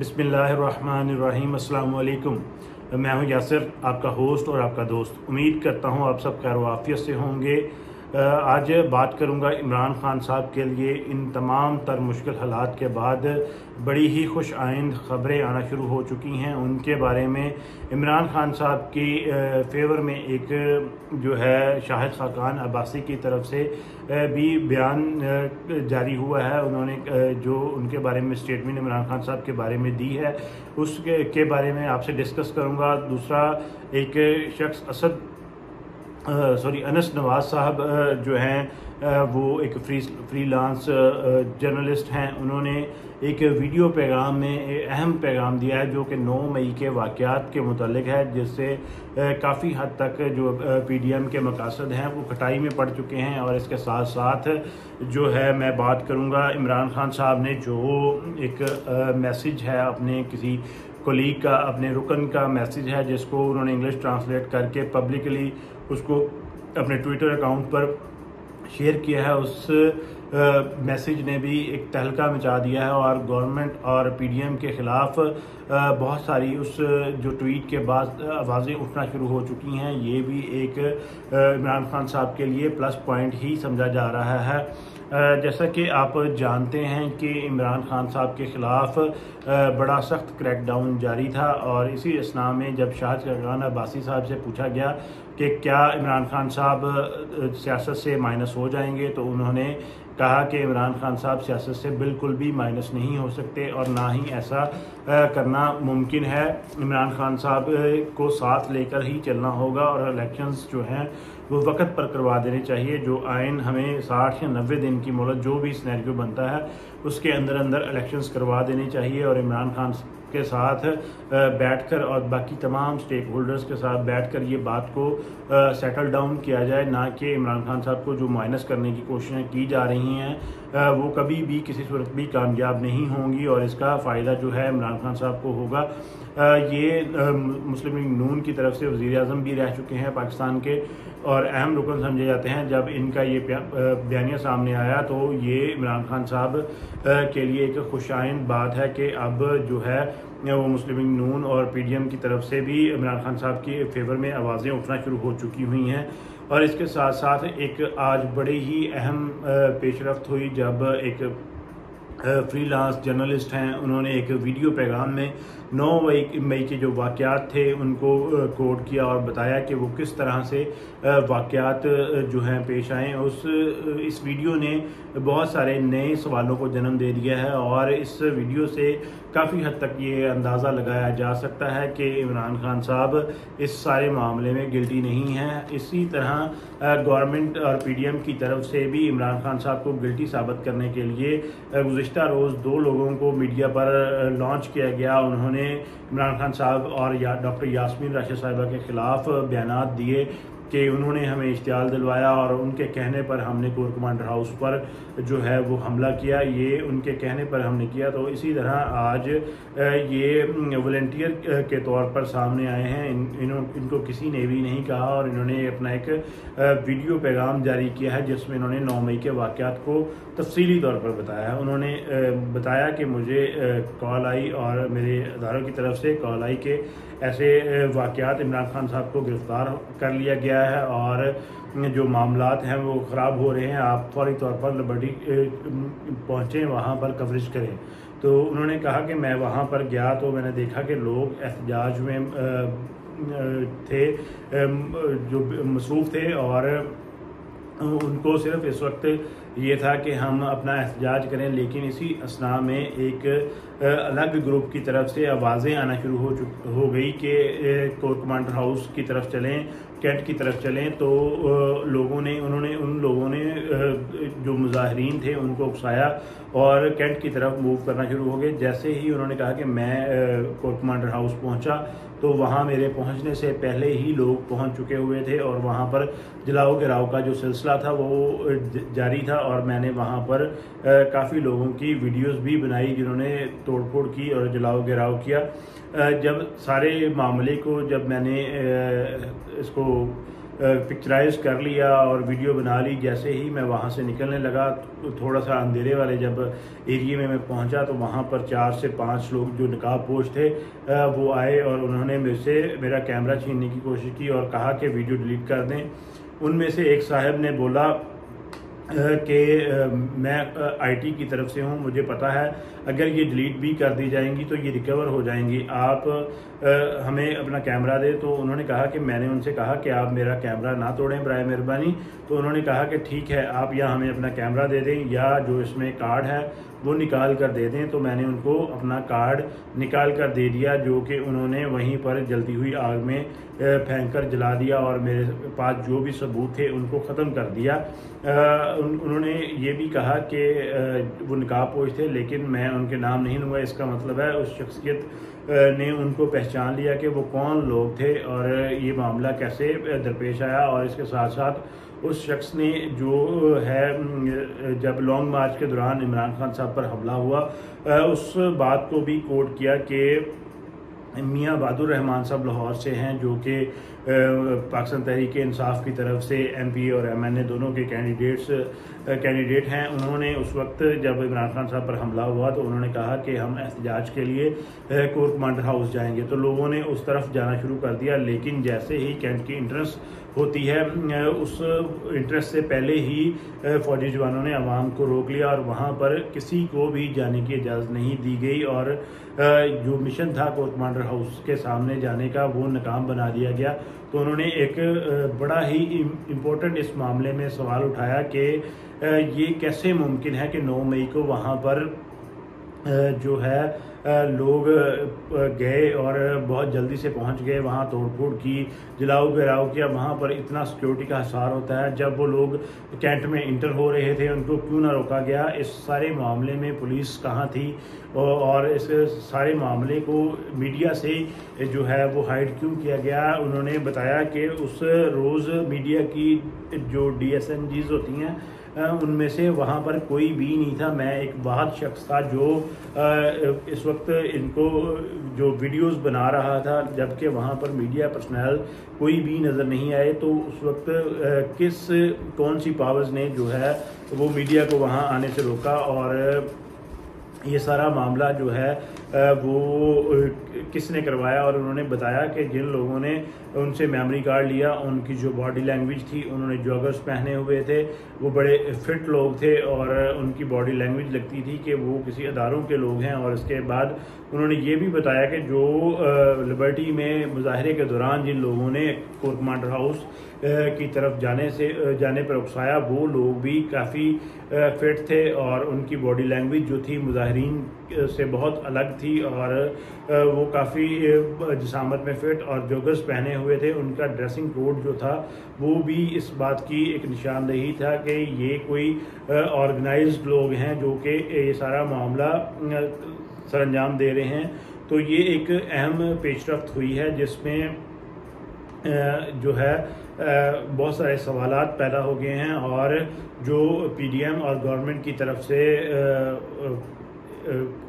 बिस्मिल्लाहिर्रहमानिर्रहीम। अस्सलाम वालेकुम। मैं हूं यासिर, आपका होस्ट और आपका दोस्त। उम्मीद करता हूं आप सब खैर वाफियत से होंगे। आज बात करूंगा इमरान खान साहब के लिए इन तमाम तर मुश्किल हालात के बाद बड़ी ही खुश आइंद ख़बरें आना शुरू हो चुकी हैं उनके बारे में। इमरान खान साहब की फेवर में एक जो है शाहिद खाकान अब्बासी की तरफ से भी बयान जारी हुआ है। उन्होंने जो उनके बारे में स्टेटमेंट इमरान खान साहब के बारे में दी है उसके बारे में आपसे डिस्कस करूंगा। दूसरा, एक शख्स अनस नवाज साहब जो हैं वो एक फ्रीलांस जर्नलिस्ट हैं। उन्होंने एक वीडियो पैगाम में अहम पैगाम दिया है जो कि 9 मई के वाक़यात के मुतालिक है, जिससे काफ़ी हद तक जो PDM के मकासद हैं वो खटाई में पड़ चुके हैं। और इसके साथ साथ जो है मैं बात करूँगा इमरान खान साहब ने जो एक मैसेज है अपने किसी कोलीग का, अपने रुकन का मैसेज है जिसको उन्होंने इंग्लिश ट्रांसलेट करके पब्लिकली उसको अपने ट्विटर अकाउंट पर शेयर किया है। उस मैसेज ने भी एक तहलका मचा दिया है और गवर्नमेंट और PDM के ख़िलाफ़ बहुत सारी उस जो ट्वीट के बाद आवाज़ें उठना शुरू हो चुकी हैं। ये भी एक इमरान खान साहब के लिए प्लस पॉइंट ही समझा जा रहा है। जैसा कि आप जानते हैं कि इमरान खान साहब के ख़िलाफ़ बड़ा सख्त क्रैकडाउन जारी था और इसी असना में जब शाहिद खाकान अब्बासी साहब से पूछा गया कि क्या इमरान खान साहब सियासत से माइनस हो जाएंगे, तो उन्होंने कहा कि इमरान खान साहब सियासत से बिल्कुल भी माइनस नहीं हो सकते और ना ही ऐसा करना मुमकिन है। इमरान खान साहब को साथ लेकर ही चलना होगा और इलेक्शंस जो हैं वो वक्त पर करवा देने चाहिए। जो आइन हमें 60 या 90 दिन की मोहलत जो भी सिनेरियो बनता है उसके अंदर अंदर इलेक्शंस करवा देने चाहिए और इमरान खान के साथ बैठकर और बाकी तमाम स्टेक होल्डर्स के साथ बैठकर ये बात को सेटल डाउन किया जाए, ना कि इमरान खान साहब को जो माइनस करने की कोशिशें की जा रही हैं वो कभी भी किसी सूरत भी कामयाब नहीं होंगी और इसका फ़ायदा जो है इमरान खान साहब को होगा। ये मुस्लिम लीग नून की तरफ से वज़ीर आज़म भी रह चुके हैं पाकिस्तान के और अहम रुकन समझे जाते हैं। जब इनका ये बयानिया सामने आया तो ये इमरान खान साहब के लिए एक खुशाइंद बात है कि अब जो है वो मुस्लिम लीग नून और PDM की तरफ से भी इमरान खान साहब के फेवर में आवाज़ें उठना शुरू हो चुकी हुई हैं। और इसके साथ साथ एक आज बड़ी ही अहम पेशरफ्त हुई जब एक फ्रीलांस जर्नलिस्ट हैं, उन्होंने एक वीडियो पैगाम में 9 मई के जो वाक़यात थे उनको कोट किया और बताया कि वो किस तरह से वाक़यात जो हैं पेश आए। इस वीडियो ने बहुत सारे नए सवालों को जन्म दे दिया है और इस वीडियो से काफ़ी हद तक ये अंदाज़ा लगाया जा सकता है कि इमरान खान साहब इस सारे मामले में गिल्टी नहीं हैं। इसी तरह गवर्नमेंट और PDM की तरफ से भी इमरान खान साहब को गिल्टी साबित करने के लिए गुज़िश्ता रोज़ 2 लोगों को मीडिया पर लॉन्च किया गया। उन्होंने इमरान खान साहब और डॉक्टर यास्मीन राशिद साहिबा के ख़िलाफ़ बयानात दिए कि उन्होंने हमें इश्तियाल दिलवाया और उनके कहने पर हमने कोर कमांडर हाउस पर जो है वो हमला किया, ये उनके कहने पर हमने किया। तो इसी तरह आज ये वॉलंटियर के तौर पर सामने आए हैं। इनको किसी ने भी नहीं कहा और इन्होंने अपना एक वीडियो पैगाम जारी किया है जिसमें इन्होंने 9 मई के वाक़यात को तफसीली तौर पर बताया। उन्होंने बताया कि मुझे कॉल आई और मेरे अदारों की तरफ से कॉल आई कि ऐसे वाक़यात इमरान खान साहब को गिरफ़्तार कर लिया गया है और जो मामलात हैं वो ख़राब हो रहे हैं, आप फौरी तौर पर लिबर्टी पहुँचें, वहाँ पर कवरेज करें। तो उन्होंने कहा कि मैं वहाँ पर गया तो मैंने देखा कि लोग एहतजाज में थे, जो मसरूफ़ थे और उनको सिर्फ इस वक्त ये था कि हम अपना एहतजाज करें, लेकिन इसी असना में एक अलग ग्रुप की तरफ से आवाज़ें आना शुरू हो गई कि कोर कमांडर हाउस की तरफ चलें, कैंट की तरफ चलें। तो उन लोगों ने जो मुजाहिरीन थे उनको उकसाया और कैंट की तरफ मूव करना शुरू हो गए। जैसे ही उन्होंने कहा कि मैं कोर कमांडर हाउस पहुंचा तो वहां मेरे पहुंचने से पहले ही लोग पहुंच चुके हुए थे और वहां पर जलाओ गिराव का जो सिलसिला था वो जारी था और मैंने वहां पर काफ़ी लोगों की वीडियोस भी बनाई जिन्होंने तोड़फोड़ की और जलाओ गिराव किया। जब सारे मामले को जब मैंने इसको पिक्चराइज कर लिया और वीडियो बना ली। जैसे ही मैं वहाँ से निकलने लगा तो थोड़ा सा अंधेरे वाले जब एरिया में मैं पहुँचा तो वहाँ पर 4 से 5 लोग जो नकाबपोश थे वो आए और उन्होंने मेरे से मेरा कैमरा छीनने की कोशिश की और कहा कि वीडियो डिलीट कर दें। उनमें से एक साहब ने बोला कि मैं आईटी की तरफ से हूं, मुझे पता है अगर ये डिलीट भी कर दी जाएंगी तो ये रिकवर हो जाएंगी, आप हमें अपना कैमरा दे। तो उन्होंने कहा कि मैंने उनसे कहा कि आप मेरा कैमरा ना तोड़ें बराए मेहरबानी। तो उन्होंने कहा कि ठीक है, आप या हमें अपना कैमरा दे दें या जो इसमें कार्ड है वो निकाल कर दे दें। तो मैंने उनको अपना कार्ड निकाल कर दे दिया, जो कि उन्होंने वहीं पर जलती हुई आग में फेंक कर जला दिया और मेरे पास जो भी सबूत थे उनको ख़त्म कर दिया। उन्होंने ये भी कहा कि वो नकाबपोश थे, लेकिन मैं उनके नाम नहीं लूँगा। इसका मतलब है उस शख्सियत ने उनको पहचान लिया कि वो कौन लोग थे और ये मामला कैसे दरपेश आया। और इसके साथ साथ उस शख्स ने जो है जब लॉन्ग मार्च के दौरान इमरान खान साहब पर हमला हुआ उस बात को भी कोट किया कि मियाँ बहादुर रहमान साहब लाहौर से हैं, जो कि पाकिस्तान तहरीक इंसाफ की तरफ से एमपी और एमएनए दोनों के कैंडिडेट हैं। उन्होंने उस वक्त जब इमरान खान साहब पर हमला हुआ तो उन्होंने कहा कि हम एहतजाज के लिए कोर कमांडर हाउस जाएंगे। तो लोगों ने उस तरफ जाना शुरू कर दिया, लेकिन जैसे ही कैंट की इंट्रेंस होती है उस इंट्रेंस से पहले ही फौजी जवानों ने अवाम को रोक लिया और वहाँ पर किसी को भी जाने की इजाज़त नहीं दी गई और जो मिशन था कोर कमांडर हाउस के सामने जाने का वो नाकाम बना दिया गया। तो उन्होंने एक बड़ा ही इम्पोर्टेंट इस मामले में सवाल उठाया कि ये कैसे मुमकिन है कि 9 मई को वहाँ पर जो है लोग गए और बहुत जल्दी से पहुंच गए, वहां तोड़फोड़ की, जलाओ घेराव किया। वहां पर इतना सिक्योरिटी का हिसार होता है। जब वो लोग कैंट में इंटर हो रहे थे उनको क्यों ना रोका गया? इस सारे मामले में पुलिस कहाँ थी और इस सारे मामले को मीडिया से जो है वो हाइड क्यों किया गया? उन्होंने बताया कि उस रोज़ मीडिया की जो DSNGs होती हैं उनमें से वहाँ पर कोई भी नहीं था। मैं एक वाहिद शख्स था जो इस वक्त इनको जो वीडियोस बना रहा था, जबकि वहाँ पर मीडिया पर्सनल कोई भी नज़र नहीं आए। तो उस वक्त कौन सी पावर्स ने जो है वो मीडिया को वहाँ आने से रोका और ये सारा मामला जो है वो किसने करवाया? और उन्होंने बताया कि जिन लोगों ने उनसे मेमोरी कार्ड लिया उनकी जो बॉडी लैंग्वेज थी, उन्होंने जॉगर्स पहने हुए थे, वो बड़े फिट लोग थे और उनकी बॉडी लैंग्वेज लगती थी कि वो किसी अदारों के लोग हैं। और इसके बाद उन्होंने ये भी बताया कि जो लिबर्टी में मुजाहरे के दौरान जिन लोगों ने कोर कमांडर हाउस की तरफ जाने पर उकसाया वो लोग भी काफ़ी फिट थे और उनकी बॉडी लैंग्वेज जो थी मुजाहिरीन से बहुत अलग थी और वो काफ़ी जिसामत में फिट और जोगर्स पहने हुए थे। उनका ड्रेसिंग कोड जो था वो भी इस बात की एक निशानदेही था कि ये कोई ऑर्गेनाइज्ड लोग हैं जो कि ये सारा मामला सरअंजाम दे रहे हैं। तो ये एक अहम पेशरफ्त हुई है जिसमें जो है बहुत सारे सवालात पैदा हो गए हैं और जो PDM और गवर्नमेंट की तरफ से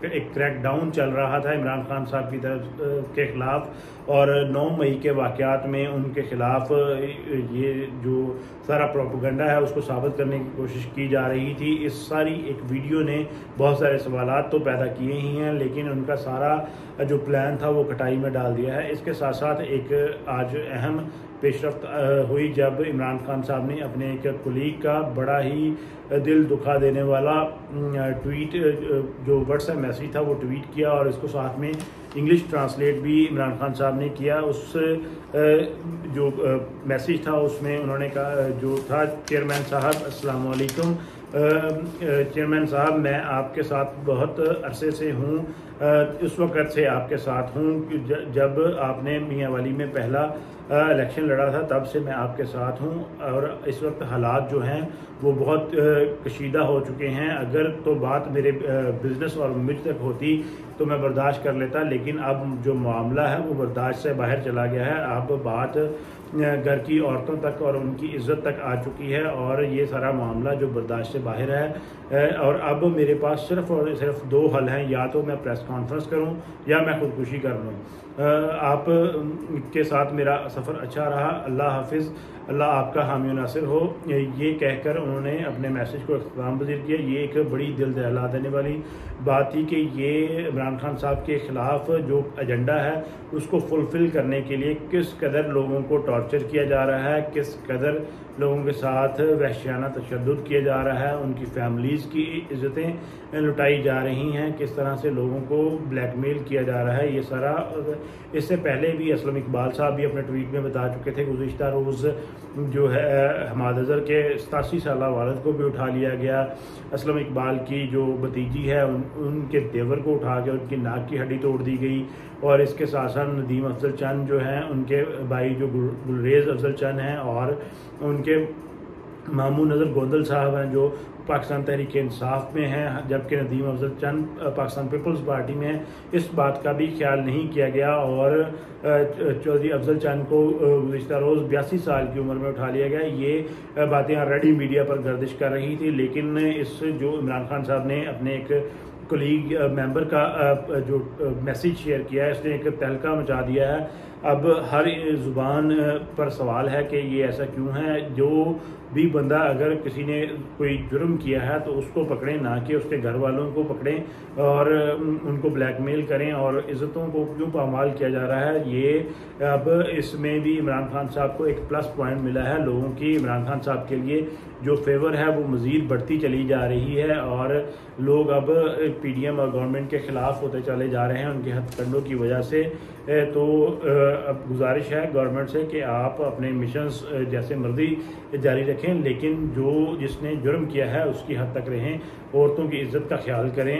एक क्रैकडाउन चल रहा था इमरान खान साहब की तरफ के ख़िलाफ़ और 9 मई के वाक़यात में उनके ख़िलाफ़ ये जो सारा प्रोपेगेंडा है उसको साबित करने की कोशिश की जा रही थी। इस सारी एक वीडियो ने बहुत सारे सवालात तो पैदा किए ही हैं, लेकिन उनका सारा जो प्लान था वो कटाई में डाल दिया है। इसके साथ साथ एक आज अहम पेशरफ्त हुई जब इमरान खान साहब ने अपने एक कुलीग का बड़ा ही दिल दुखा देने वाला ट्वीट जो व्हाट्सएप मैसेज था वो ट्वीट किया और इसको साथ में इंग्लिश ट्रांसलेट भी इमरान खान साहब ने किया। उस जो मैसेज था उसमें उन्होंने कहा जो था, चेयरमैन साहब अस्सलाम वालेकुम, चेयरमैन साहब मैं आपके साथ बहुत अरसे से हूँ, उस वक़्त से आपके साथ हूँ जब आपने मियाँ वाली में पहला इलेक्शन लड़ा था, तब से मैं आपके साथ हूँ और इस वक्त हालात जो हैं वो बहुत कशीदा हो चुके हैं। अगर तो बात मेरे बिज़नेस और मुझ तक होती तो मैं बर्दाश्त कर लेता, लेकिन अब जो मामला है वो बर्दाश्त से बाहर चला गया है। अब बात घर की औरतों तक और उनकी इज्जत तक आ चुकी है और ये सारा मामला जो बर्दाश्त से बाहर है। और अब मेरे पास सिर्फ और सिर्फ दो हल हैं, या तो मैं प्रेस कॉन्फ्रेंस करूं या मैं खुदकुशी कर लूं। आप के साथ मेरा सफ़र अच्छा रहा, अल्लाह हाफिज़, अल्लाह आपका हामी नासिर हो। ये कहकर उन्होंने अपने मैसेज को इख्तिताम पज़ीर किया। ये एक बड़ी दिल दहला देने वाली बात थी कि ये इमरान खान साहब के ख़िलाफ़ जो एजेंडा है उसको फुलफ़िल करने के लिए किस कदर लोगों को टॉर्चर किया जा रहा है, किस कदर लोगों के साथ वहशियाना तशद्दुद किया जा रहा है, उनकी फैमिलीज़ की इज़्ज़तें लुटाई जा रही हैं, किस तरह से लोगों को ब्लैकमेल किया जा रहा है। ये सारा इससे पहले भी असलम इकबाल साहब भी अपने ट्वीट में बता चुके थे। गुज़िश्ता रोज़ जो है हमाद अज़हर के 87 साला वालिद को भी उठा लिया गया। असलम इकबाल की जो भतीजी है उनके देवर को उठा के उनकी नाक की हड्डी तोड़ दी गई। और इसके साथ साथ नदीम अफजल चंद जो हैं उनके भाई जो गुलरेज़ अफजल चंद हैं और उनके मामू नज़र गोंदल साहब हैं जो पाकिस्तान तहरीक इंसाफ में हैं, जबकि नदीम अफजल चंद पाकिस्तान पीपल्स पार्टी में हैं। इस बात का भी ख्याल नहीं किया गया और चौधरी अफजल चंद को गुज़िश्ता रोज़ 82 साल की उम्र में उठा लिया गया। ये बातें ऑलरेडी मीडिया पर गर्दिश कर रही थी, लेकिन इस जो इमरान खान साहब ने अपने एक कोलीग मेंबर का जो मैसेज शेयर किया है इसने एक तहलका मचा दिया है। अब हर ज़ुबान पर सवाल है कि ये ऐसा क्यों है। जो भी बंदा अगर किसी ने कोई जुर्म किया है तो उसको पकड़ें, ना कि उसके घर वालों को पकड़ें और उनको ब्लैकमेल करें और इज़्ज़तों को क्यों पामाल किया जा रहा है। ये अब इसमें भी इमरान खान साहब को एक प्लस पॉइंट मिला है। लोगों की इमरान खान साहब के लिए जो फेवर है वो मज़ीद बढ़ती चली जा रही है और लोग अब पीडीएम और गवर्नमेंट के ख़िलाफ़ होते चले जा रहे हैं उनके हथकंडों की वजह से। तो अब गुजारिश है गवर्नमेंट से कि आप अपने मिशंस जैसे मर्जी जारी रखें, लेकिन जिसने जुर्म किया है उसकी हद तक रहें, औरतों की इज़्ज़त का ख्याल करें,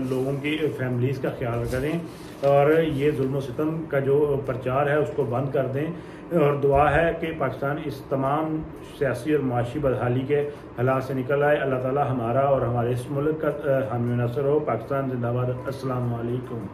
लोगों की फैमिलीज़ का ख्याल करें और ये जुल्म व सितम का जो प्रचार है उसको बंद कर दें। और दुआ है कि पाकिस्तान इस तमाम सियासी और माशी बदहाली के हालात से निकल आए। अल्लाह ताला हमारा और हमारे इस मुल्क का हामी नासिर हो। पाकिस्तान जिंदाबाद। अस्सलाम वालेकुम।